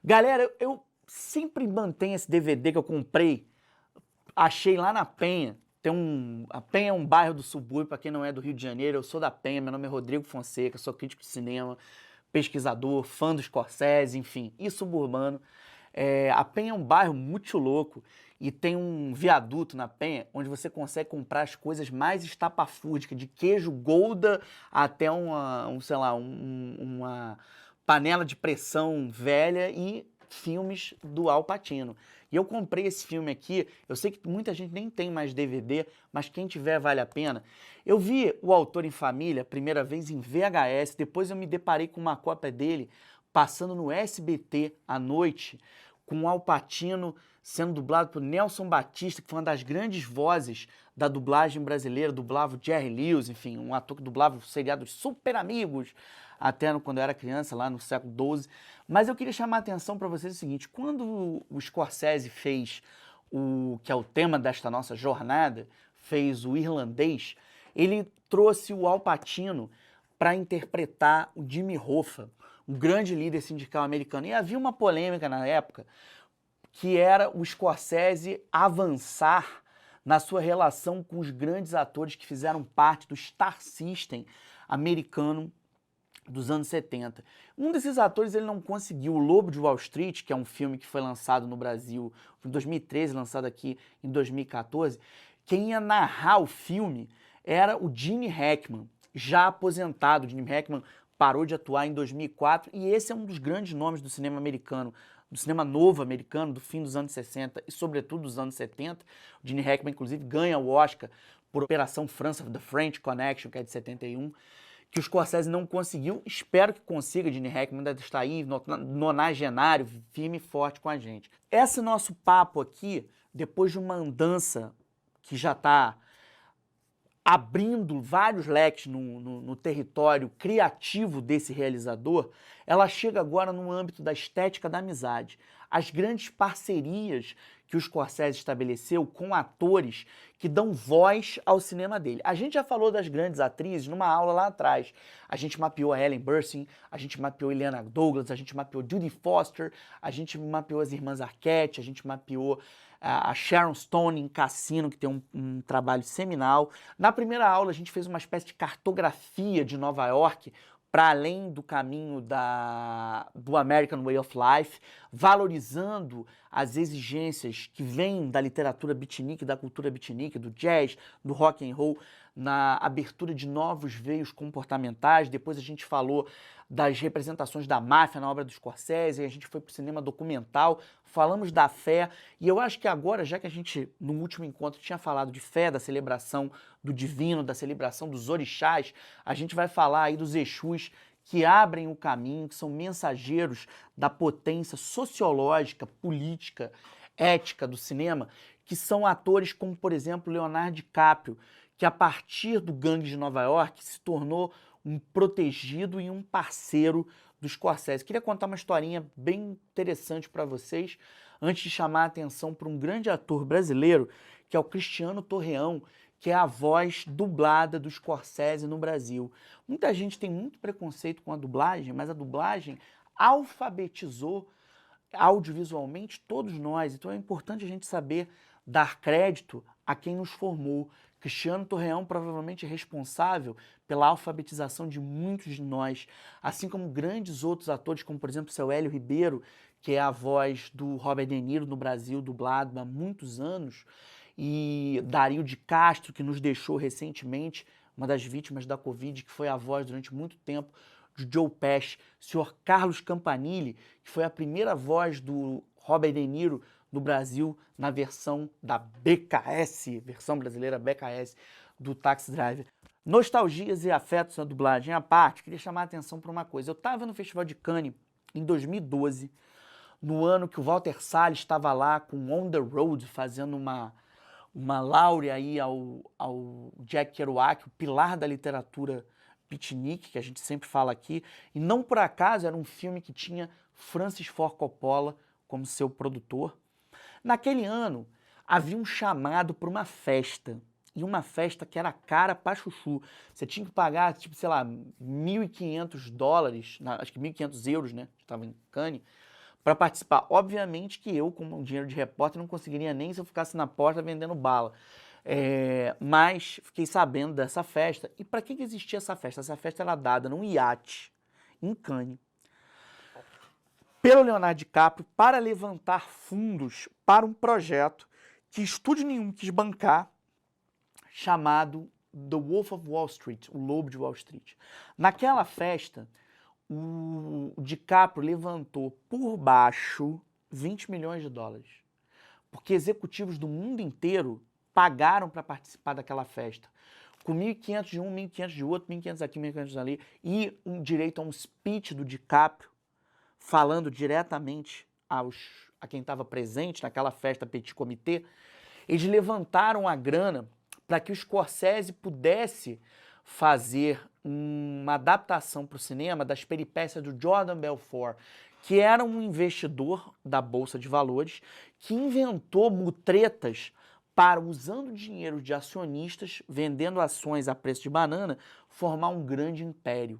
Galera, eu sempre mantenho esse DVD que eu comprei, achei lá na Penha. A Penha é um bairro do subúrbio, para quem não é do Rio de Janeiro. Eu sou da Penha, meu nome é Rodrigo Fonseca, sou crítico de cinema, pesquisador, fã do Scorsese, enfim, e suburbano. A Penha é um bairro muito louco e tem um viaduto na Penha onde você consegue comprar as coisas mais estapafúrdicas, de queijo Gouda até uma panela de pressão velha e filmes do Al Pacino. E eu comprei esse filme aqui, eu sei que muita gente nem tem mais DVD, mas quem tiver vale a pena. Eu vi O Autor em Família, primeira vez em VHS, depois eu me deparei com uma cópia dele passando no SBT à noite, com o Al Pacino sendo dublado por Nelson Batista, que foi uma das grandes vozes da dublagem brasileira, dublava o Jerry Lewis, enfim, um ator que dublava o seriado Super Amigos, até quando eu era criança, lá no século XII. Mas eu queria chamar a atenção para vocês o seguinte, quando o Scorsese fez o que é o tema desta nossa jornada, fez o Irlandês, ele trouxe o Al Pacino para interpretar o Jimmy Hoffa, um grande líder sindical americano. E havia uma polêmica na época, que era o Scorsese avançar na sua relação com os grandes atores que fizeram parte do Star System americano dos anos 70. Um desses atores ele não conseguiu. O Lobo de Wall Street, que é um filme que foi lançado no Brasil em 2013, lançado aqui em 2014, quem ia narrar o filme era o Gene Hackman, já aposentado. O Gene Hackman parou de atuar em 2004 e esse é um dos grandes nomes do cinema americano, do cinema novo americano, do fim dos anos 60 e sobretudo dos anos 70. O Gene Hackman, inclusive, ganha o Oscar por Operação França, The French Connection, que é de 71, que o Scorsese não conseguiu. Espero que consiga. Gene Hackman ainda está aí, nonagenário, firme e forte com a gente. Esse nosso papo aqui, depois de uma andança que já está abrindo vários leques no território criativo desse realizador, ela chega agora no âmbito da estética da amizade. As grandes parcerias que o Scorsese estabeleceu com atores que dão voz ao cinema dele. A gente já falou das grandes atrizes numa aula lá atrás. A gente mapeou a Ellen Burstyn, a gente mapeou a Illeana Douglas, a gente mapeou Judy Foster, a gente mapeou as irmãs Arquette, a gente mapeou a Sharon Stone em Cassino, que tem um trabalho seminal. Na primeira aula a gente fez uma espécie de cartografia de Nova York, para além do caminho do American Way of Life, valorizando as exigências que vêm da literatura beatnik, da cultura beatnik, do jazz, do rock and roll, na abertura de novos veios comportamentais. Depois a gente falou das representações da máfia na obra do Scorsese, a gente foi para o cinema documental, falamos da fé, e eu acho que agora, já que a gente, no último encontro, tinha falado de fé, da celebração do divino, da celebração dos orixás, a gente vai falar aí dos Exus que abrem o caminho, que são mensageiros da potência sociológica, política, ética do cinema, que são atores como, por exemplo, Leonardo DiCaprio, que a partir do Gangue de Nova York se tornou um protegido e um parceiro do Scorsese. Queria contar uma historinha bem interessante para vocês, antes de chamar a atenção para um grande ator brasileiro, que é o Cristiano Torreão, que é a voz dublada do Scorsese no Brasil. Muita gente tem muito preconceito com a dublagem, mas a dublagem alfabetizou audiovisualmente todos nós, então é importante a gente saber dar crédito a quem nos formou. Cristiano Torreão provavelmente é responsável pela alfabetização de muitos de nós, assim como grandes outros atores, como por exemplo o seu Hélio Ribeiro, que é a voz do Robert De Niro no Brasil, dublado há muitos anos, e Dario de Castro, que nos deixou recentemente, uma das vítimas da Covid, que foi a voz durante muito tempo de Joe Pesci, o senhor Carlos Campanile, que foi a primeira voz do Robert De Niro no Brasil, na versão da BKS, versão brasileira BKS, do Taxi Driver. Nostalgias e afetos na dublagem à parte, queria chamar a atenção para uma coisa. Eu estava no Festival de Cannes em 2012, no ano que o Walter Salles estava lá com On the Road, fazendo uma láurea aí ao Jack Kerouac, o pilar da literatura beatnik, que a gente sempre fala aqui, e não por acaso era um filme que tinha Francis Ford Coppola como seu produtor. Naquele ano, havia um chamado para uma festa, e uma festa que era cara pra chuchu. Você tinha que pagar, tipo, sei lá, $1.500, acho que 1.500 euros, né? Estava em Cannes, para participar. Obviamente que eu, com um dinheiro de repórter, não conseguiria nem se eu ficasse na porta vendendo bala. Mas fiquei sabendo dessa festa. E para que existia essa festa? Essa festa era dada num iate em Cannes pelo Leonardo DiCaprio para levantar fundos para um projeto que estúdio nenhum quis bancar, chamado The Wolf of Wall Street, o Lobo de Wall Street. Naquela festa, o DiCaprio levantou por baixo 20 milhões de dólares, porque executivos do mundo inteiro pagaram para participar daquela festa, com 1.500 de um, 1.500 de outro, 1.500 aqui, 1.500 ali, e um direito a um speech do DiCaprio, falando diretamente a quem estava presente naquela festa petit comité. Eles levantaram a grana para que o Scorsese pudesse fazer uma adaptação para o cinema das peripécias do Jordan Belfort, que era um investidor da Bolsa de Valores que inventou mutretas para, usando dinheiro de acionistas, vendendo ações a preço de banana, formar um grande império.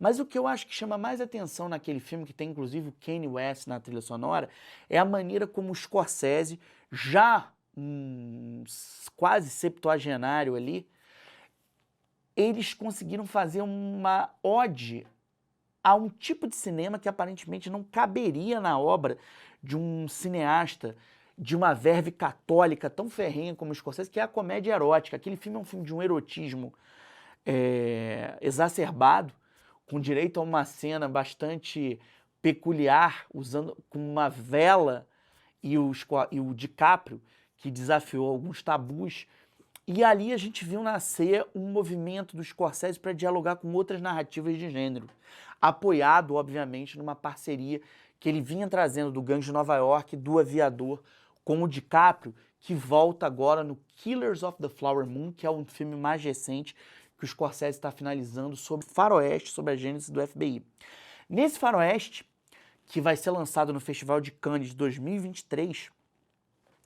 Mas o que eu acho que chama mais atenção naquele filme, que tem inclusive o Kanye West na trilha sonora, é a maneira como o Scorsese, já quase septuagenário ali, eles conseguiram fazer uma ode a um tipo de cinema que aparentemente não caberia na obra de um cineasta de uma verve católica tão ferrenha como o Scorsese, que é a comédia erótica. Aquele filme é um filme de um erotismo exacerbado, com direito a uma cena bastante peculiar, usando com uma vela e o DiCaprio, que desafiou alguns tabus. E ali a gente viu nascer um movimento do Scorsese para dialogar com outras narrativas de gênero, apoiado, obviamente, numa parceria que ele vinha trazendo do Gangue de Nova York, do Aviador, com o DiCaprio, que volta agora no Killers of the Flower Moon, que é um filme mais recente que o Scorsese está finalizando sobre faroeste, sobre a gênese do FBI. Nesse faroeste, que vai ser lançado no Festival de Cannes de 2023,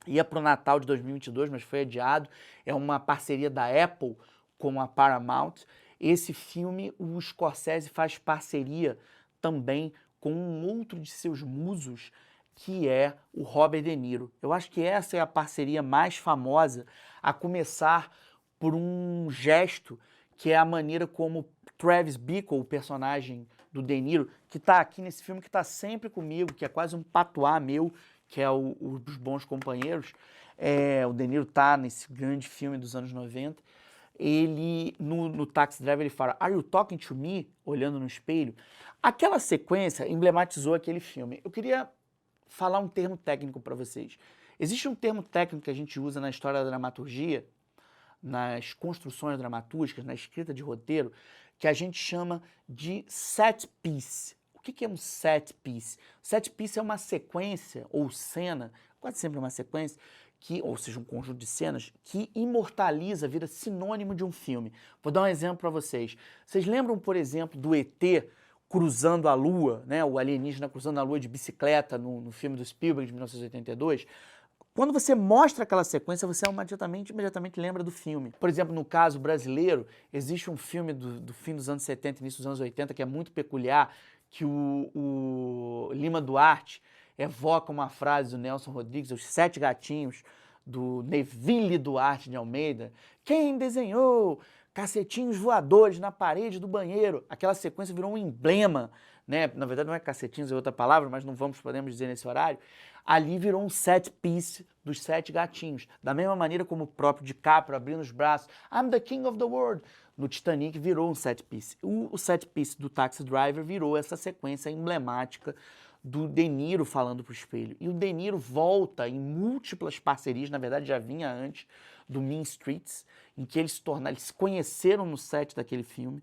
ia para o Natal de 2022, mas foi adiado, é uma parceria da Apple com a Paramount. Esse filme, o Scorsese faz parceria também com um outro de seus musos, que é o Robert De Niro. Eu acho que essa é a parceria mais famosa, a começar por um gesto, que é a maneira como Travis Bickle, o personagem do De Niro, que está aqui nesse filme, que está sempre comigo, que é quase um patuá meu, que é os Bons Companheiros. O De Niro está nesse grande filme dos anos 90. Ele, no Taxi Driver, ele fala, "Are you talking to me?", olhando no espelho. Aquela sequência emblematizou aquele filme. Eu queria falar um termo técnico para vocês. Existe um termo técnico que a gente usa na história da dramaturgia, nas construções dramatúrgicas, na escrita de roteiro, que a gente chama de set piece. O que é um set piece? Set piece é uma sequência ou cena, quase sempre uma sequência, ou seja, um conjunto de cenas que imortaliza, vira sinônimo de um filme. Vou dar um exemplo para vocês. Vocês lembram, por exemplo, do ET cruzando a Lua, né? O alienígena cruzando a Lua de bicicleta no filme do Spielberg de 1982? Quando você mostra aquela sequência, você imediatamente lembra do filme. Por exemplo, no caso brasileiro, existe um filme do fim dos anos 70, início dos anos 80, que é muito peculiar, que o Lima Duarte evoca uma frase do Nelson Rodrigues, Os Sete Gatinhos, do Neville Duarte de Almeida. Quem desenhou cacetinhos voadores na parede do banheiro? Aquela sequência virou um emblema, né? Na verdade não é cacetinhos, é outra palavra, mas não podemos dizer nesse horário. Ali virou um set piece dos Sete Gatinhos. Da mesma maneira como o próprio DiCaprio abrindo os braços, I'm the king of the world. No Titanic virou um set piece. O set piece do Taxi Driver virou essa sequência emblemática do De Niro falando para o espelho. E o De Niro volta em múltiplas parcerias, na verdade já vinha antes, do Mean Streets, em que eles se conheceram no set daquele filme.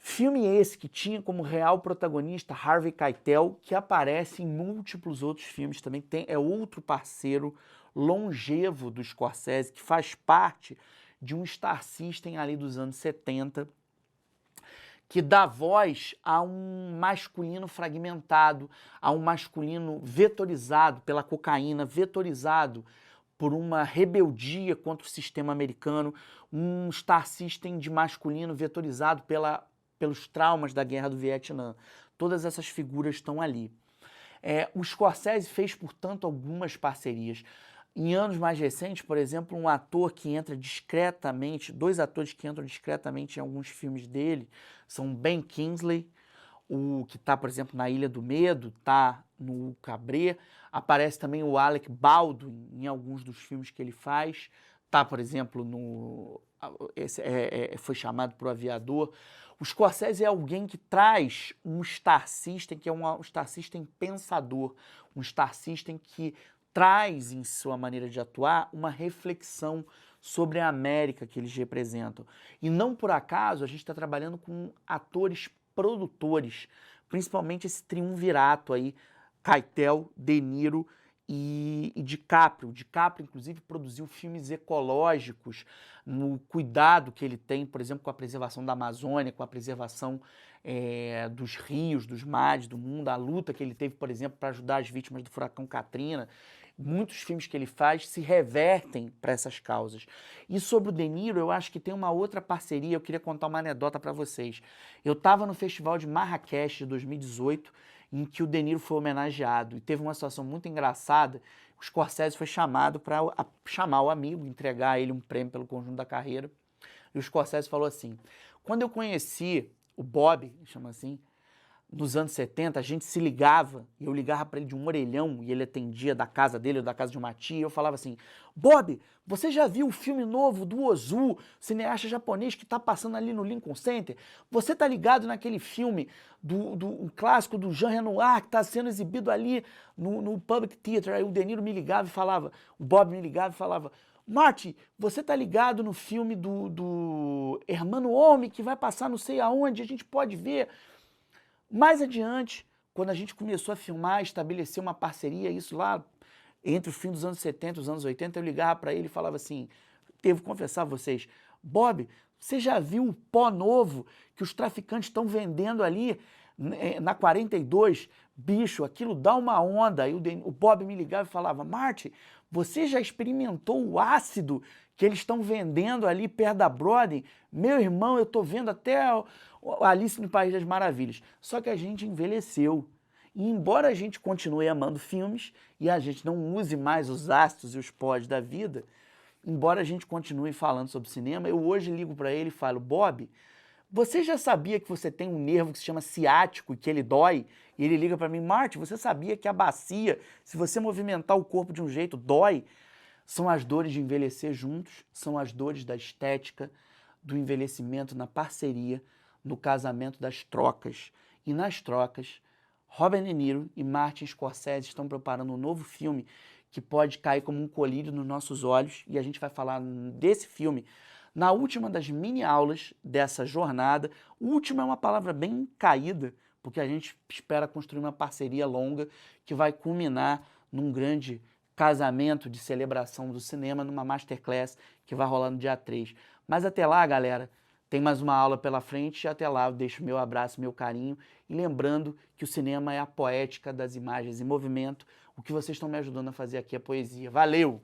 Filme esse que tinha como real protagonista Harvey Keitel, que aparece em múltiplos outros filmes também. É outro parceiro longevo do Scorsese, que faz parte de um Star System ali dos anos 70, que dá voz a um masculino fragmentado, a um masculino vetorizado pela cocaína, vetorizado por uma rebeldia contra o sistema americano, um Star System de masculino vetorizado pelos traumas da Guerra do Vietnã. Todas essas figuras estão ali. O Scorsese fez, portanto, algumas parcerias. Em anos mais recentes, por exemplo, um ator que entra discretamente, dois atores que entram discretamente em alguns filmes dele, são Ben Kingsley, o que está, por exemplo, na Ilha do Medo, está no Cabré. Aparece também o Alec Baldwin em alguns dos filmes que ele faz. Está, por exemplo, no... foi chamado para o Aviador. O Scorsese é alguém que traz um Star System, que é um Star System pensador, um Star System que traz em sua maneira de atuar uma reflexão sobre a América que eles representam. E não por acaso a gente está trabalhando com atores produtores, principalmente esse triunvirato aí, Keitel, De Niro e DiCaprio. DiCaprio, inclusive, produziu filmes ecológicos no cuidado que ele tem, por exemplo, com a preservação da Amazônia, com a preservação dos rios, dos mares, do mundo, a luta que ele teve, por exemplo, para ajudar as vítimas do furacão Katrina. Muitos filmes que ele faz se revertem para essas causas. E sobre o De Niro, eu acho que tem uma outra parceria, eu queria contar uma anedota para vocês. Eu estava no Festival de Marrakech de 2018, em que o De Niro foi homenageado, e teve uma situação muito engraçada. O Scorsese foi chamado para chamar o amigo, entregar a ele um prêmio pelo conjunto da carreira, e o Scorsese falou assim: quando eu conheci o Bob, chama assim, nos anos 70, a gente se ligava, e eu ligava para ele de um orelhão, e ele atendia da casa dele ou da casa de uma tia, e eu falava assim: Bob, você já viu o filme novo do Ozu, cineasta japonês que está passando ali no Lincoln Center? Você tá ligado naquele filme um clássico do Jean Renoir que está sendo exibido ali no Public Theater? Aí o De Niro me ligava e falava, o Bob me ligava e falava: Marty, você tá ligado no filme do Hermano Homem que vai passar não sei aonde, a gente pode ver. Mais adiante, quando a gente começou a filmar, estabelecer uma parceria, isso lá entre o fim dos anos 70 e os anos 80, eu ligava para ele e falava assim, devo confessar a vocês, Bob, você já viu o pó novo que os traficantes estão vendendo ali na 42? Bicho, aquilo dá uma onda. Aí o Bob me ligava e falava, Marty, você já experimentou o ácido que eles estão vendendo ali perto da Broadway? Meu irmão, eu tô vendo até Alice no País das Maravilhas. Só que a gente envelheceu. E embora a gente continue amando filmes e a gente não use mais os ácidos e os pós da vida, embora a gente continue falando sobre cinema, eu hoje ligo para ele e falo, Bob, você já sabia que você tem um nervo que se chama ciático e que ele dói? E ele liga para mim, Marty, você sabia que a bacia, se você movimentar o corpo de um jeito, dói? São as dores de envelhecer juntos, são as dores da estética, do envelhecimento na parceria, no casamento das trocas. E nas trocas, Robert De Niro e Martin Scorsese estão preparando um novo filme que pode cair como um colírio nos nossos olhos, e a gente vai falar desse filme na última das mini-aulas dessa jornada. Última é uma palavra bem caída, porque a gente espera construir uma parceria longa que vai culminar num grande casamento de celebração do cinema, numa masterclass que vai rolar no dia 3. Mas até lá, galera, tem mais uma aula pela frente, e até lá eu deixo meu abraço, meu carinho, e lembrando que o cinema é a poética das imagens em movimento. O que vocês estão me ajudando a fazer aqui é poesia. Valeu!